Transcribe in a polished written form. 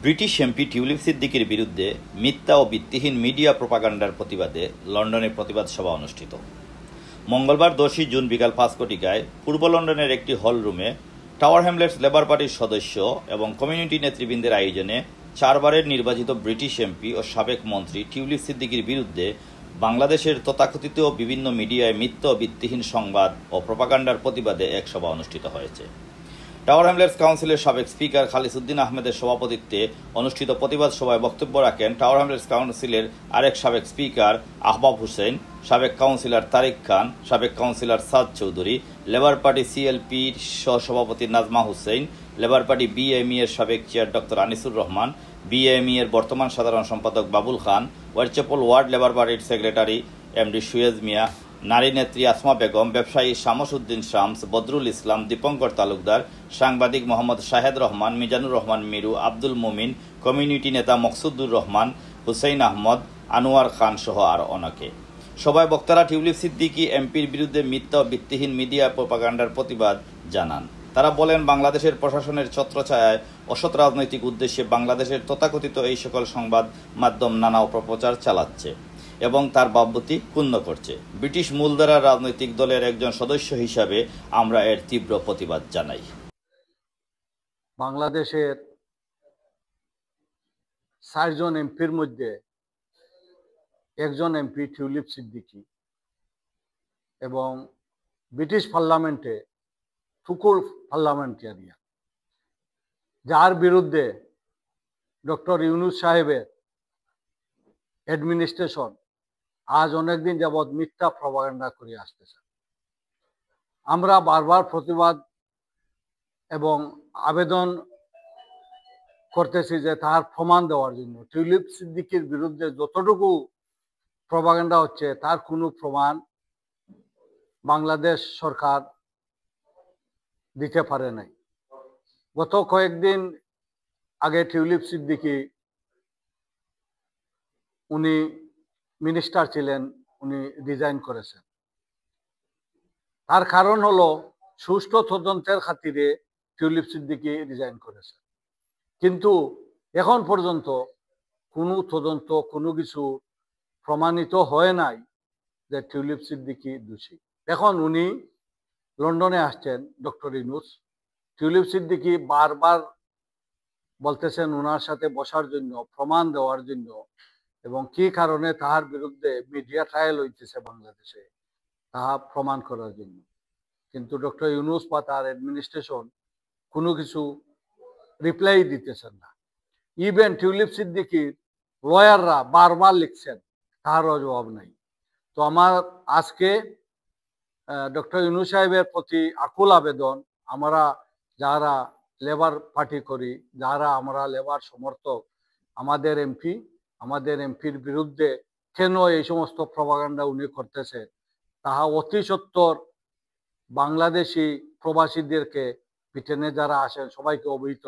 British MP tulip সিদ্দিকীর বিরুদ্ধে মিথ্যা ও ভিত্তিহীন মিডিয়া প্রোপাগান্ডার প্রতিবাদে লন্ডনে প্রতিবাদ সভা অনুষ্ঠিত। মঙ্গলবার 10 জুন বিকাল 5 ঘটিকায় পূর্ব লন্ডনের একটি হল রুমে টাওয়ার হ্যামলেটস লেবার পার্টির সদস্য এবং কমিউনিটি নেতৃবৃন্দের আয়োজনে 4 বারের নির্বাচিত ব্রিটিশ এমপি ও সাবেক মন্ত্রী টিউলিপ সিদ্দিকীর বিরুদ্ধে বাংলাদেশের তথাকথিত বিভিন্ন মিডিয়ায় মিথ্যা ও ভিত্তিহীন সংবাদ ও প্রোপাগান্ডার প্রতিবাদে এক সভা অনুষ্ঠিত হয়েছে। টাওয়ার হ্যামলেটস কাউন্সিলের সাবেক স্পিকার খালিসউদ্দিন আহমেদের সভাপতিত্বে অনুষ্ঠিত প্রতিবাদ সভায় বক্তব্য রাখেন টাওয়ার হ্যামলেটস কাউন্সিলের আরেক সাবেক স্পিকার আহবাব হোসেন, সাবেক কাউন্সিলর তারিক খান, সাবেক councillor Saad Chowdhury, Labour Party সিএলপির সহসভাপতি Nazma Hussain, Labour Party BME এর সাবেক chair doctor Anisur Rahman, BME এর বর্তমান সাধারণ সম্পাদক Babul Khan, Whitechapel ward Labour পার্টির সেক্রেটারি এমডি সুয়েজ মিয়া, নারী নেত্রী আসমা বেগম, ব্যবসায়ী শামস উদ্দিন শামস, বদরুল ইসলাম, দীপঙ্কর তালুকদার, সাংবাদিক মোহাম্মদ শাহেদ রহমান, মিজানুর রহমান মিরু, আব্দুল মুমিন, কমিউনিটি নেতা মকসুদুর রহমান, হুসেইন আহমদ, আনোয়ার খান সহ আর অনেকে। সভায় বক্তারা টিউলিপ সিদ্দিকী এমপির বিরুদ্ধে মিথ্যা ও ভিত্তিহীন মিডিয়া প্রোপাগান্ডার প্রতিবাদ জানান। তারা বলেন, বাংলাদেশের প্রশাসনের ছত্রছায়ায় অসৎ রাজনৈতিক উদ্দেশ্যে বাংলাদেশের তথাকথিত এই সকল সংবাদ মাধ্যম নানা অপপ্রচার চালাচ্ছে এবং তার ভাবমূর্তি ক্ষুণ্ণ করছে। ব্রিটিশ মূলধারার রাজনৈতিক দলের একজন সদস্য হিসাবে আমরা এর তীব্র প্রতিবাদ জানাই। বাংলাদেশের 4 জন এমপির মধ্যে একজন এমপি টিউলিপ সিদ্দিকী এবং ব্রিটিশ পার্লামেন্টে টুকুর পার্লামেন্টারিয়ান, যার বিরুদ্ধে ডক্টর ইউনূস সাহেবের অ্যাডমিনিস্ট্রেশন আজ অনেকদিন যাবৎ মিথ্যা প্রপাগান্ডা করে আসতেছে। আমরা বারবার প্রতিবাদ এবং আবেদন করতেছি যে তার প্রমাণ দেওয়ার জন্য। টিউলিপ সিদ্দিকীর বিরুদ্ধে যতটুকু প্রপাগান্ডা হচ্ছে তার কোনো প্রমাণ বাংলাদেশ সরকার দিতে পারে নাই। গত কয়েকদিন আগে টিউলিপ সিদ্দিকী, উনি মিনিস্টার ছিলেন, উনি রিজাইন করেছেন। তার কারণ হলো সুষ্ঠু তদন্তের খাতিরে টিউলিপ সিদ্দিকী রিজাইন করেছেন। কিন্তু এখন পর্যন্ত কোনো তদন্ত, কোনো কিছু প্রমাণিত হয় নাই যে টিউলিপ সিদ্দিকী দোষী। এখন উনি লন্ডনে আসছেন, ডক্টর ইউনূস। টিউলিপ সিদ্দিকী বারবার বলতেছেন ওনার সাথে বসার জন্য, প্রমাণ দেওয়ার জন্য, এবং কি কারণে তাহার বিরুদ্ধে মিডিয়া ট্রায়াল হইতেছে বাংলাদেশে তাহা প্রমাণ করার জন্য। কিন্তু ডক্টর ইউনূস বা তার অ্যাডমিনিস্ট্রেশন কোনো কিছু রিপ্লাই দিতেছেন না। ইভেন টিউলিপ সিদ্দিকীর লয়াররা বারবার লিখছেন, তাহারও জবাব নাই। তো আমার আজকে ডক্টর ইউনূস সাহেবের প্রতি আকুল আবেদন, আমরা যারা লেবার পার্টি করি, যারা আমরা লেবার সমর্থক, আমাদের এমপির বিরুদ্ধে কেন এই সমস্ত প্রপাগান্ডা উনি করতেছে, তাহা অতি সত্বর বাংলাদেশি প্রবাসীদেরকে ব্রিটেনে যারা আসেন সবাইকে অবহিত